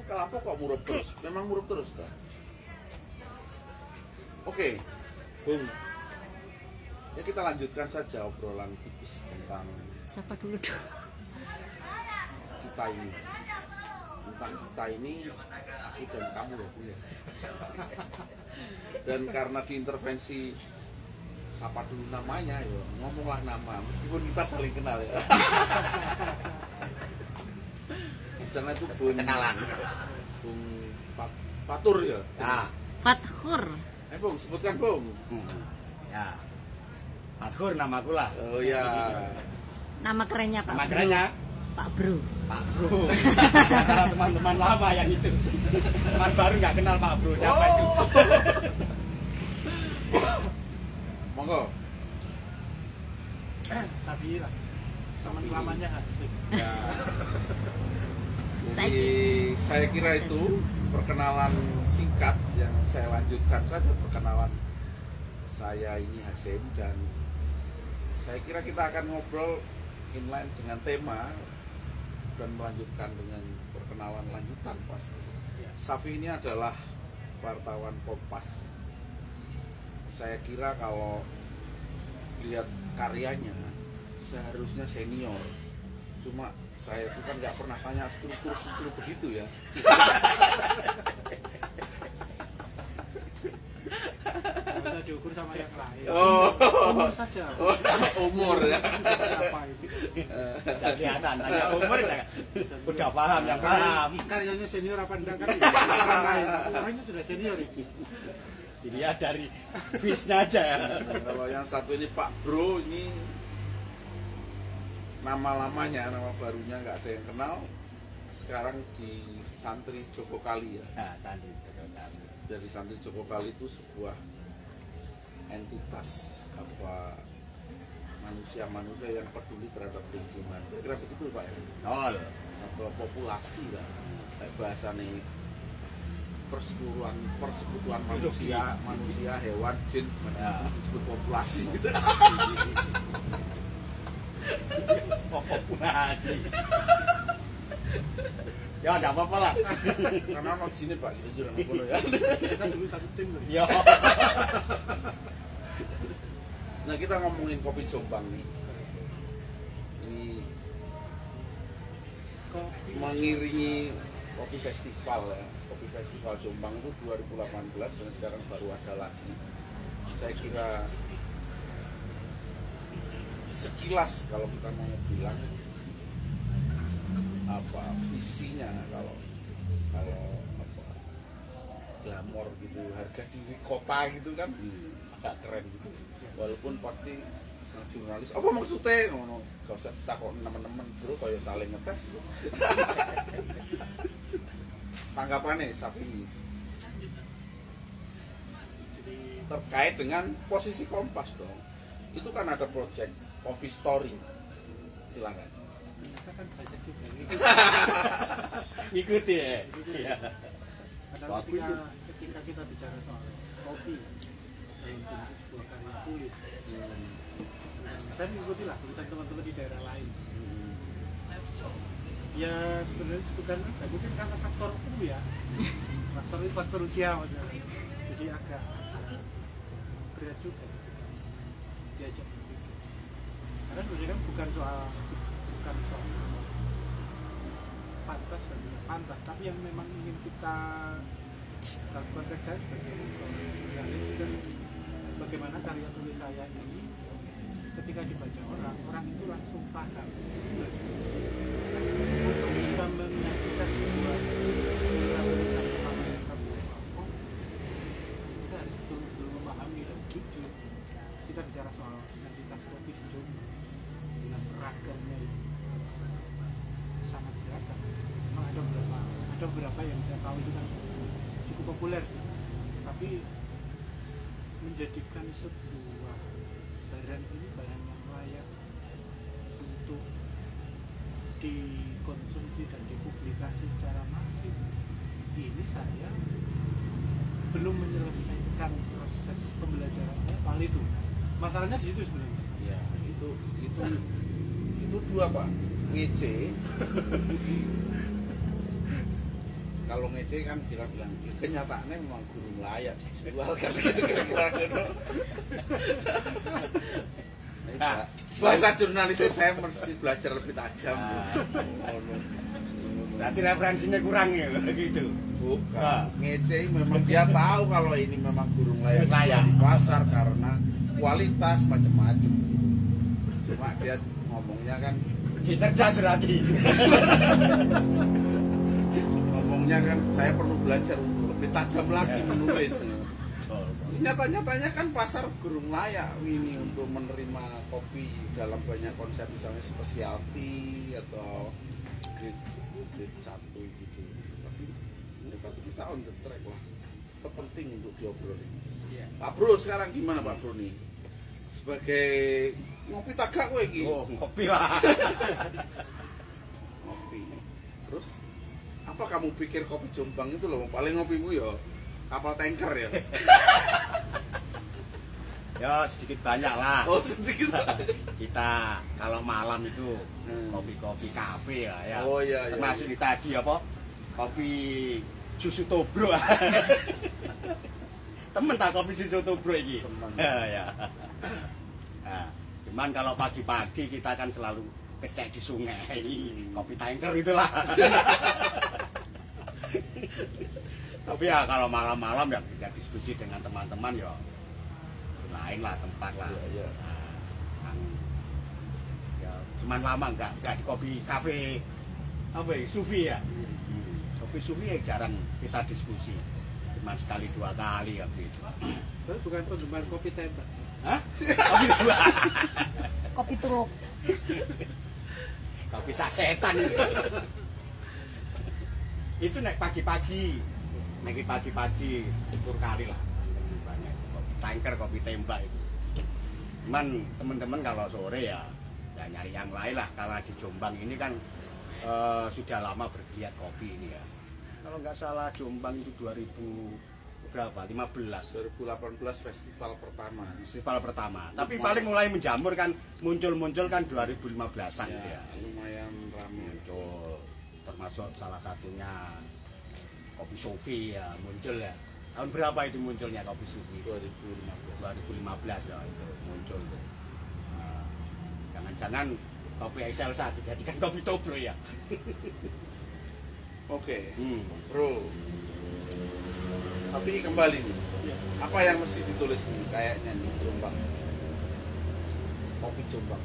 kenapa kok murup terus? Memang murup terus kan? Oke, Bung. Ya kita lanjutkan saja obrolan tipis tentang siapa dulu dong? Kita ini. Tentang kita ini aku dan kamu ya, Bung ya. Dan karena diintervensi siapa dulu namanya, ya ngomonglah nama, meskipun kita saling kenal ya. Di sana itu Bung kenalan. Bung Fatur ya. Ya. Fathur. Bung, sebutkan Bung. Ya. Fathur namaku lah. Oh ya. Nama kerennya Pak Nama Bro. kerennya Pak Bro. Pak Bro. Antara teman-teman lama yang itu. Teman baru nggak kenal Pak Bro. Siapa itu? Monggo. Sabira. Sama lamanya asik. Ya. Jadi saya kira itu perkenalan singkat yang saya lanjutkan saja perkenalan saya ini Hasim, dan saya kira kita akan ngobrol inline dengan tema dan melanjutkan dengan perkenalan lanjutan pasti. Safi ini adalah wartawan Kompas. Saya kira kalau lihat karyanya seharusnya senior. Cuma saya itu kan nggak pernah tanya struktur begitu ya. Bisa diukur sama yang lain. Oh. Umur saja. Oh, umur ya. Apa itu? Tidak kelihatan. Tanya umur udah paham yang paham. Karyanya senior apa enggak kan? Orang lain. Orangnya sudah senior ini. Dilihat dari face-nya aja ya. Kalau yang satu ini Pak Bro, ini nama lamanya, nama barunya nggak ada yang kenal. Sekarang di Santri Joko Kali ya. Nah, Sandi Jogokali. Dari Santri Joko Kali itu sebuah entitas apa manusia yang peduli terhadap lingkungan. Kira begitu Pak ya? Tol. Atau populasi lah. Kayak bahasa nih persekutuan manusia, hewan, jin, Ya. disebut populasi. Populasi. Ya enggak apa-apa lah. Karena ono jine Pak, kira-kira ngono ya. Kita dulu satu tim loh. Ya. Nah, kita ngomongin kopi Jombang nih. Ini Kopi. mengiringi kopi festival ya. Kopi festival Jombang itu 2018 dan sekarang baru ada lagi. Saya kira sekilas kalau kita mau bilang apa visinya, kalau apa glamor gitu, harga diri kota gitu kan agak keren gitu, walaupun pasti sang jurnalis apa maksudnya ngono gak usah takut teman-teman bro kayak saling ngetes gitu. Tanggapannya Safi Jadi terkait dengan posisi Kompas dong, itu kan ada project Coffee Story, silakan. kita kan baca juga ini. Ikuti ya. Iya. Karena ketika kita bicara soal kopi dalam bentuk sebuah karya tulis, saya mengikuti lah tulisan teman-teman di daerah lain. Ya sebenarnya bukan apa, mungkin karena faktor ya, faktor usia maksudnya. Jadi agak berat juga ketika diajak berpikir. Karena sebenarnya kan bukan soal pantas dan tidak pantas, tapi yang memang ingin kita, dalam konteks saya sebagai seorang jurnalis, dan bagaimana karya tulis saya ini ketika dibaca orang itu langsung paham. Untuk bisa menyajikan sebuah tulisan pengalaman yang kami apa, kita harus betul-betul memahami dan jujur. Kita bicara soal entitas kopi di Jombang dengan ragamnya yang sangat beragam. Memang ada beberapa yang saya tahu itu kan cukup populer sih, tapi menjadikan sebuah barang ini barang yang layak untuk dikonsumsi dan dipublikasi secara masif, ini saya belum menyelesaikan proses pembelajaran saya soal itu. Masalahnya di situ sebenarnya. Ya, itu dua Pak, ngece kalau ngece kan kita bilang kenyataannya memang gurung layak dijual kan gitu kira-kira gitu. Nah, bahasa jurnalisnya saya mesti belajar lebih tajam. Berarti referensinya kurang ya gitu. Bukan, ngece memang dia tahu kalau ini memang gurung layak di pasar karena kualitas macam-macam. Cuma dia ngomongnya kan cerdas berarti. Ngomongnya kan saya perlu belajar untuk lebih tajam lagi menulis. Nyata-nyatanya kan pasar gurung layak ini untuk menerima kopi dalam banyak konsep misalnya specialty atau grade 1 gitu. Tapi menurut kita on the track lah. Itu penting untuk diobrolin. Pak Bro sekarang gimana Pak Bro nih? Sebagai ngopi tagak kowe iki. Oh, ngopi lah. Ngopi. Terus apa kamu pikir kopi Jombang itu loh paling ngopimu ya kapal tanker ya? Ya sedikit banyak lah. Oh sedikit. Kita kalau malam itu kopi-kopi kafe ya. Oh iya. Termasuk di tadi apa? Kopi susu tobro. Temen tak kopi susu tobro iki. Temen. Ya. Nah, cuman kalau pagi-pagi kita kan selalu kecek di sungai. Kopi tanker itulah. Tapi ya kalau malam-malam ya kita diskusi dengan teman-teman ya lain lah tempat lah. Iya. Nah, ya cuman lama enggak di kopi kafe apa ya Sufi ya. Kopi Sufi ya jarang kita diskusi. Cuma sekali 2 kali waktu itu. Tapi bukan penggemar kopi tembak. Hah? Kopi dua. Kopi truk. Kopi sasetan itu naik pagi-pagi. Naik pagi-pagi ukur kali lah. Banyak kopi tanker, kopi tembak itu. Cuman teman-teman kalau sore ya nyari yang lain lah. Karena di Jombang ini kan sudah lama bergeliat kopi ini ya. Kalau nggak salah Jombang itu 2000 berapa? 15. 2018 festival pertama. Festival pertama. Tapi paling mulai menjamur kan muncul kan 2015-an Ya, ya. lumayan ramai. Muncul. Termasuk salah satunya Kopi Sufi ya muncul ya. Tahun berapa itu munculnya Kopi Sufi? 2015. 2015 ya itu muncul tuh. Nah, jangan-jangan kopi Excelsa dijadikan kopi Tobro ya. Oke. Hmm. Bro. Tapi kembali nih. Ya. Apa yang mesti ditulis nih kayaknya nih Jombang? Kopi Jombang.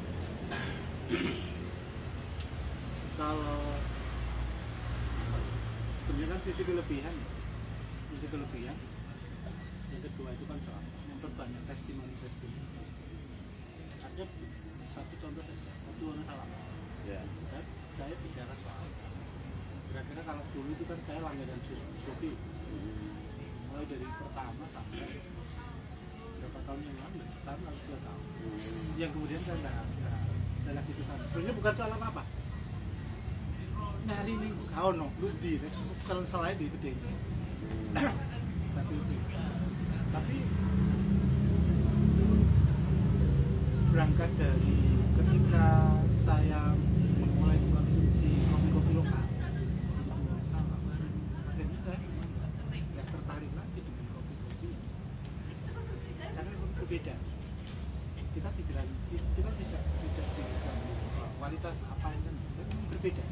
Kalau sebenarnya kan sisi kelebihan, yang kedua itu kan soal memperbanyak testimoni. Artinya satu contoh saja, waktu orang salah. Ya. Saya bicara soal kira-kira kalau dulu itu kan saya langganan Sufi, mulai dari pertama sampai berapa tahun yang lalu, setahun atau 2 tahun. Yang kemudian saya nggak lagi ke sana. Sebenarnya bukan soal apa-apa. Nyari ini kau no, bukti, selain di gede. Tapi berangkat dari ketika saya memulai konsumsi kopi-kopi lokal, akhirnya saya nggak tertarik lagi dengan kopi-kopi karena memang berbeda. Kita tidak bisa soal kualitas apa yang berbeda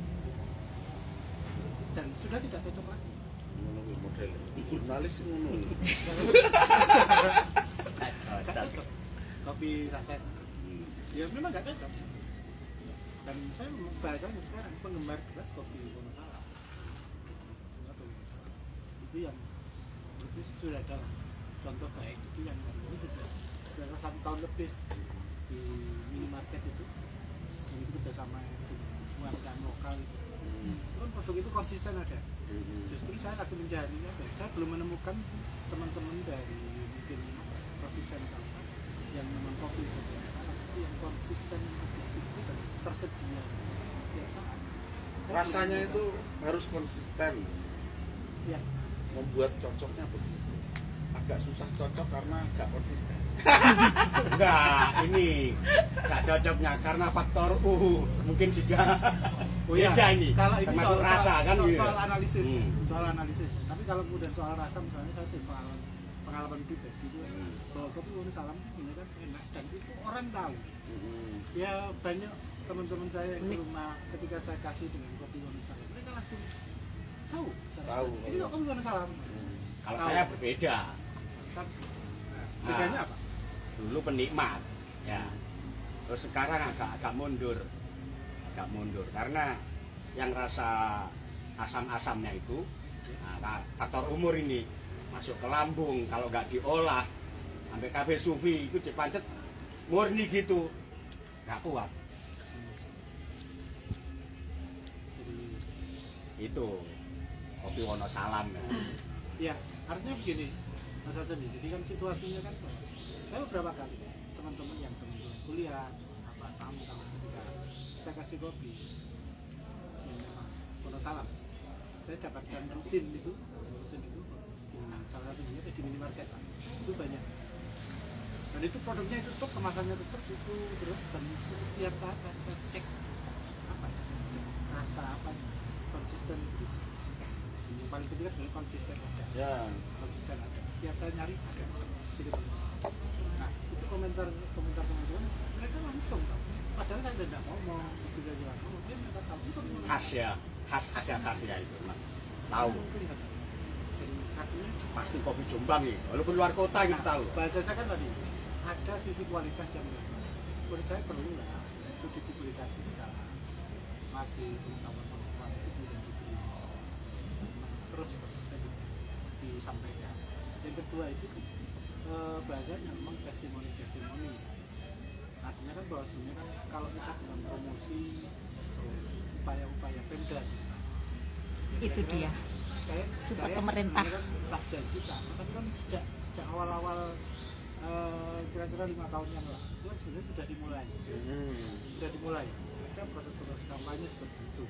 dan sudah tidak cocok lagi. Menunggu model. Jurnalis ngono. Nggak cocok. Kopi saset. Ya memang nggak cocok. Dan saya bahasanya sekarang penggemar berat kopi Wonosalam. Itu yang itu sudah ada contoh baik itu yang ini sudah 1 tahun lebih di minimarket itu. Yang itu kerjasama dengan UMKM lokal itu. Kan produk itu konsisten ada. Justru saya lagi mencari apa? Saya belum menemukan teman-teman dari mungkin produsen kampung yang memang kopi itu yang konsisten itu dan tersedia setiap saat. Rasanya itu harus konsisten. Ya. Membuat cocoknya begitu. agak susah cocok karena agak konsisten. Enggak, ini enggak cocoknya karena faktor mungkin sudah beda ini. Kalau ini termasuk soal rasa kan gitu. soal analisis, Hmm. soal analisis. Tapi kalau kemudian soal rasa, misalnya saya tuh pengalaman pribadi itu bahwa kopi Wonosalam ini kan enak dan itu orang tahu. Ya banyak teman-teman saya yang ke rumah ketika saya kasih dengan kopi Wonosalam, mereka langsung tahu. Ini kok kopi Wonosalam. Kalau Tahu. saya berbeda. Kan, bedanya apa? Dulu penikmat, ya. Terus sekarang agak mundur, karena yang rasa asam-asamnya itu, nah, faktor umur ini masuk ke lambung kalau nggak diolah sampai kafe sufi itu cepancet murni gitu, nggak kuat. Itu kopi Wonosalam ya. Ya, artinya begini, Mas Hasan. Jadi kan situasinya kan, saya beberapa kali teman-teman yang kuliah, tamu ketika saya kasih kopi yang memang Wonosalam, saya dapatkan rutin itu salah satunya di minimarket itu banyak. Dan itu produknya itu tetap, kemasannya tetap itu terus, dan setiap saat saya cek apa ya, rasa apa konsisten gitu. Yang paling penting adalah konsisten ada. Ya. Konsisten ada. Setiap saya nyari ada. Sedikit. Nah, itu komentar teman-teman mereka langsung tahu. Padahal saya tidak ngomong, istri saya juga ngomong, dia mereka tahu itu Khas ya, khas ya itu. Nah, tahu. Jadi artinya Pasti kopi Jombang ya, walaupun luar kota gitu tahu. Bahasa saya kan tadi ada sisi kualitas yang menurut saya perlu lah itu dipublikasi secara masih pengetahuan itu dan diberi terus disampaikan. Yang kedua itu bahasanya memang testimoni. Artinya kan bahwa sebenarnya kan kalau kita dengan promosi terus upaya-upaya Pemda Itu dia. Support pemerintah. Kan tak janji tapi kan sejak awal-awal kira-kira 5 tahun yang lalu itu kan sebenarnya sudah dimulai. Ada proses kampanye seperti itu.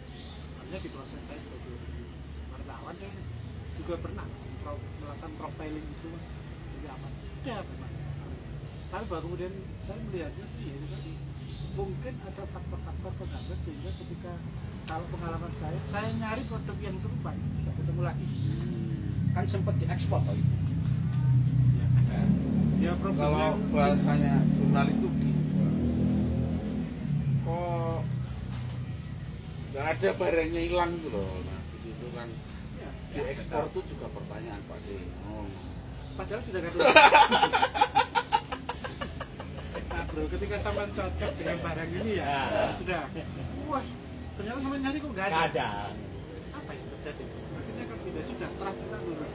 Artinya di proses saya sebagai wartawan saya juga pernah melakukan profiling itu jadi apa? Ada pernah. Tapi baru kemudian saya melihatnya sih ya, itu tadi mungkin ada faktor-faktor penghambat sehingga ketika kalau pengalaman saya nyari produk yang serupa itu tidak ketemu lagi. Kan sempat diekspor toh itu. Ya, ada. Ya problemnya Kalau bahasanya jurnalis itu gini, kok nggak ada barangnya hilang gitu loh. Nah itu kan ya, diekspor itu juga pertanyaan Pak D. padahal sudah nggak ada. Nah bro, ketika sampean cocok dengan barang ini ya, sudah. Wah, ternyata sampean nyari kok nggak ada. Nggak ada. Apa yang terjadi? Akhirnya kan tidak sudah trust kita dulu.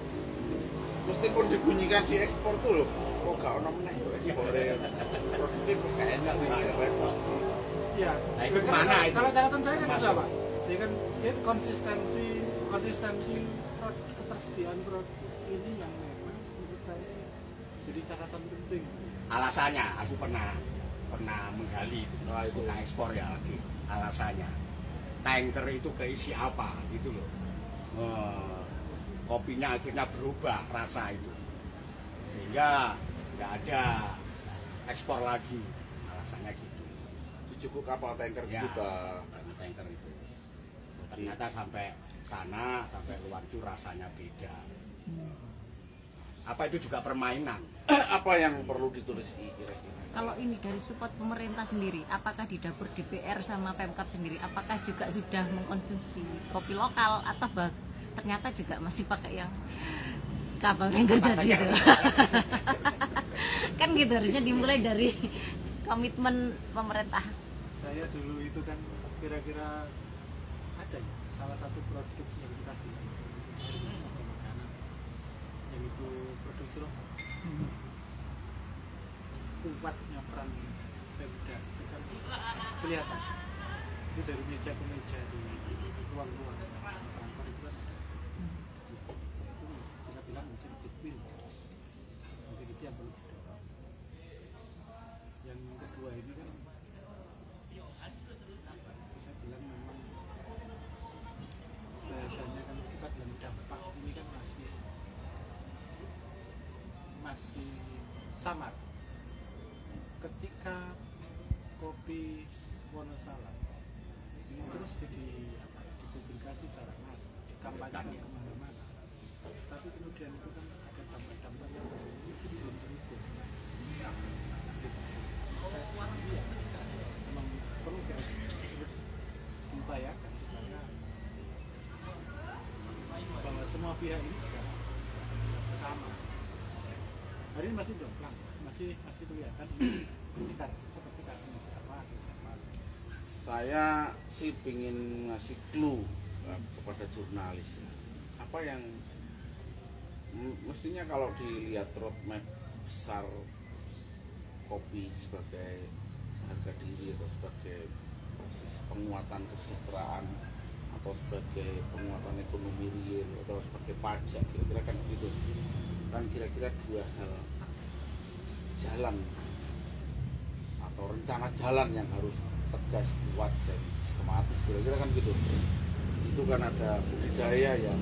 Meskipun dibunyikan diekspor tuh loh, kok gak ono meneh yo ekspor produknya kok gak enak nih repot. Iya. Nah, itu mana itu? Kalau catatan saya kan itu Masuk. apa? Ya kan itu konsistensi ketersediaan produk ini yang memang menurut saya sih jadi catatan penting. Alasannya aku pernah menggali itu. Nah, itu. Bukan ekspor ya lagi. Alasannya tanker itu keisi apa gitu loh. Kopinya akhirnya berubah rasa itu sehingga nggak ada ekspor lagi, alasannya gitu. Dijupuk kapal tanker Ya, juga. karena tanker itu ternyata sampai sana, sampai luar itu rasanya beda. Apa itu juga permainan? Apa yang perlu ditulis kira-kira? Kalau ini dari support pemerintah sendiri, apakah di dapur DPR sama Pemkab sendiri, apakah juga sudah mengkonsumsi kopi lokal atau ternyata juga masih pakai yang kapal tanker tadi itu? Kan gitu, harusnya dimulai dari komitmen pemerintah. Saya dulu itu kan kira-kira ada ya salah satu produk yang kita pakai makanan yang itu produksi lokal. Kuatnya peran Pemda itu kan kelihatan itu dari meja ke meja di ruang-ruang kantor itu kan itu kita bilang mungkin goodwill mungkin itu yang perlu didorong. Yang kedua ini kan saya bilang memang bahasanya kan kita dalam dampak ini kan masih samar. Ketika kopi Wonosalam ini terus dipublikasi secara massal, dikampanyekan kemana-mana, tapi kemudian itu kan ada dampak-dampak yang mungkin belum terukur. Saya sendiri ya, memang perlu terus diupayakan supaya bahwa semua pihak ini bisa bersama. Hari ini masih jomplang, masih kelihatan ini seperti karena siapa atau siapa. Saya sih ingin ngasih clue kepada jurnalis ya. Apa yang mestinya kalau dilihat roadmap besar kopi sebagai harga diri atau sebagai proses penguatan kesejahteraan atau sebagai penguatan ekonomi real atau sebagai pajak, kira-kira kan begitu. Kan kira-kira dua hal jalan atau rencana jalan yang harus tegas, kuat dan sistematis, kira-kira kan gitu. Itu kan ada budidaya yang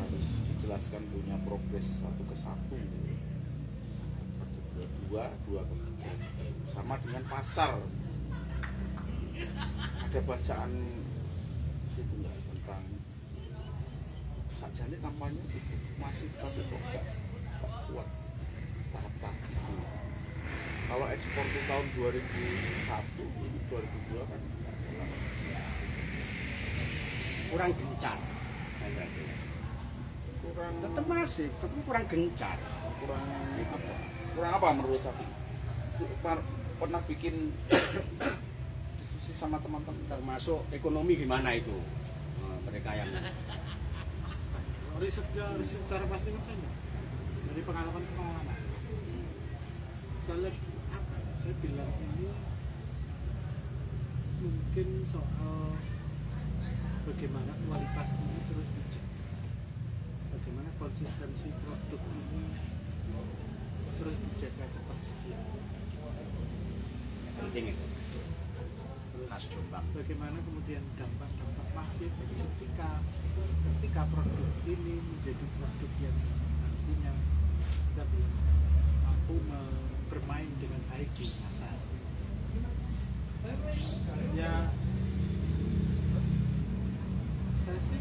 harus dijelaskan punya progres 1 ke 1, 2 ke 3, sama dengan pasar. Ada bacaan situ nggak tentang sajane kampanye itu masif tapi kok nggak kuat tahap-tahap itu. Kalau ekspor di tahun 2001 ini 2002 kan kurang gencar. kurang Tetap masif, tapi kurang gencar. kurang apa menurut Safi? Pernah bikin diskusi sama teman-teman Termasuk ekonomi gimana itu? Mereka yang Riset secara pasti kan sama dari pengalaman. Saya bilang ini mungkin soal bagaimana kualitas ini terus dicek, bagaimana konsistensi produk ini terus dijaga ketersediaan. penting itu. Terus Khas Jombang. bagaimana kemudian dampak-dampak masif ketika produk ini menjadi produk yang nantinya kita belum mampu bermain dengan baik di pasar. Ya, saya sih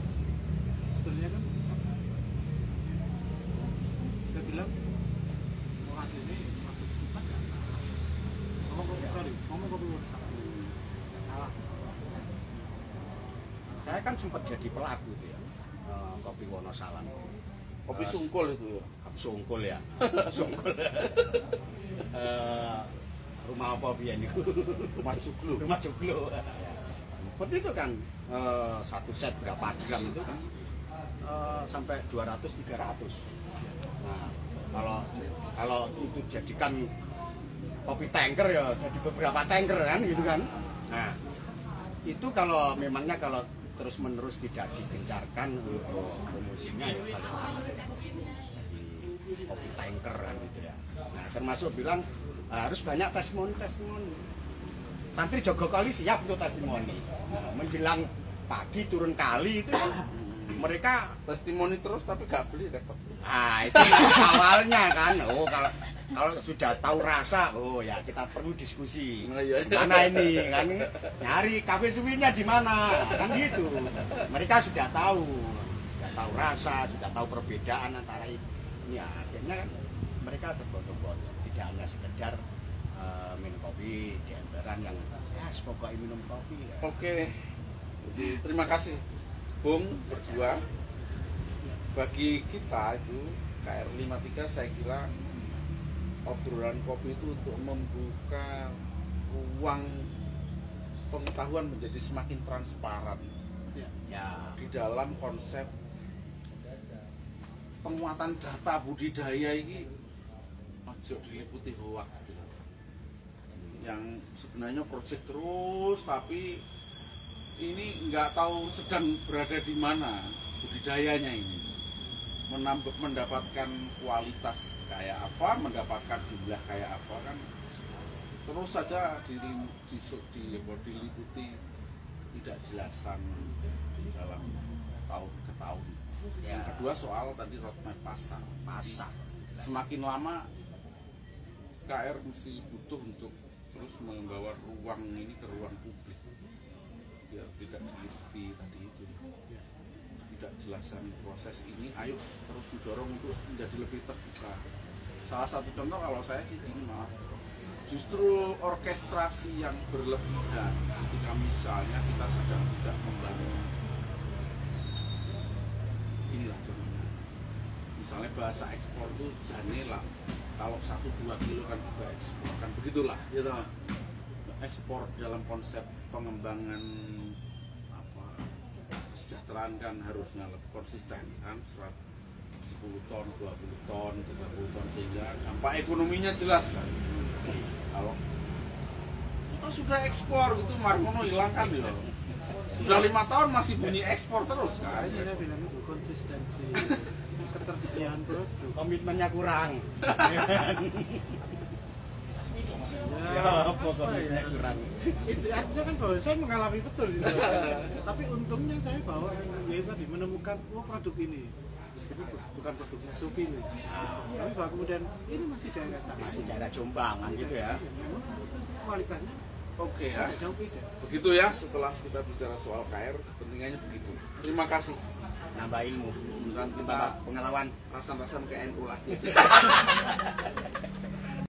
sebenarnya kan saya bilang mau hasil ini masuk cepat ya. Ngomong kopi Wonosalam nggak salah. Saya kan sempat jadi pelaku tuh ya, kopi Wonosalam. kopi sungkul itu ya. Sungkul ya, sungkul. Rumah apa biyen itu? Rumah Joglo. Rumah Joglo. Seperti itu kan, satu set berapa gram itu kan, sampai 200-300. Nah, kalau itu jadikan kopi tanker ya jadi beberapa tanker kan gitu kan. Nah, itu kalau memangnya kalau terus menerus tidak digencarkan promosinya ya kalau jadi kopi tanker kan gitu ya. Nah, termasuk bilang harus banyak testimoni. Santri Jogokali siap untuk testimoni. Nah, menjelang pagi turun kali itu mereka Testimoni terus tapi gak beli tetap. ah itu awalnya kan. Oh, kalau sudah tahu rasa, oh ya kita perlu diskusi. Nah, iya. Mana ini kan nyari kafe suwinya di mana kan gitu. Mereka sudah tahu rasa, sudah tahu perbedaan antara ini. Ya akhirnya kan mereka terbot-bot, tidak hanya sekedar minum kopi di emperan yang ya semoga minum kopi. Ya. Oke. Jadi terima kasih Bung berdua. Bagi kita itu KR53 saya kira obrolan kopi itu untuk membuka ruang pengetahuan menjadi semakin transparan Ya, di dalam konsep penguatan data budidaya ini ojo diliputi hoak gitu. Yang sebenarnya proyek terus tapi ini nggak tahu sedang berada di mana budidayanya ini. Mendapatkan kualitas kayak apa, mendapatkan jumlah kayak apa kan terus saja diliputi tidak jelasan dalam tahun ke tahun. Yang kedua soal tadi roadmap pasar. Semakin lama KR mesti butuh untuk terus membawa ruang ini ke ruang publik, biar tidak diliputi tadi itu, tidak jelasan proses ini, ayo terus didorong untuk menjadi lebih terbuka. Salah satu contoh kalau saya sih ini maaf, justru orkestrasi yang berlebihan ketika misalnya kita sedang tidak membangun, inilah contohnya, misalnya bahasa ekspor itu janela, kalau 1-2 kilo kan juga ekspor, kan begitulah gitu. Ekspor dalam konsep pengembangan kesejahteraan kan harusnya lebih konsisten kan, 10 ton, 20 ton, 30 ton, sehingga dampak ekonominya jelas kan. Kalau kita sudah ekspor gitu, Marmono hilang kan ya. Sudah 5 tahun masih bunyi ekspor terus kan. Makanya saya bilang itu konsistensi, ketersediaan produk. Komitmennya kurang. Ya, komitmennya kurang. Itu artinya kan bahwa saya mengalami betul sih. Tapi untungnya saya bahwa ya tadi menemukan produk ini bukan produknya Sofi nih. Tapi bahwa kemudian ini masih daerah sama, Masih daerah Jombang kan gitu ya. Kualitasnya Oke ya, jauh beda. begitu ya, setelah kita bicara soal KR, kepentingannya begitu. Terima kasih. Nambah ilmu Dan kita nambah pengalaman. rasan-rasan ke NU lagi.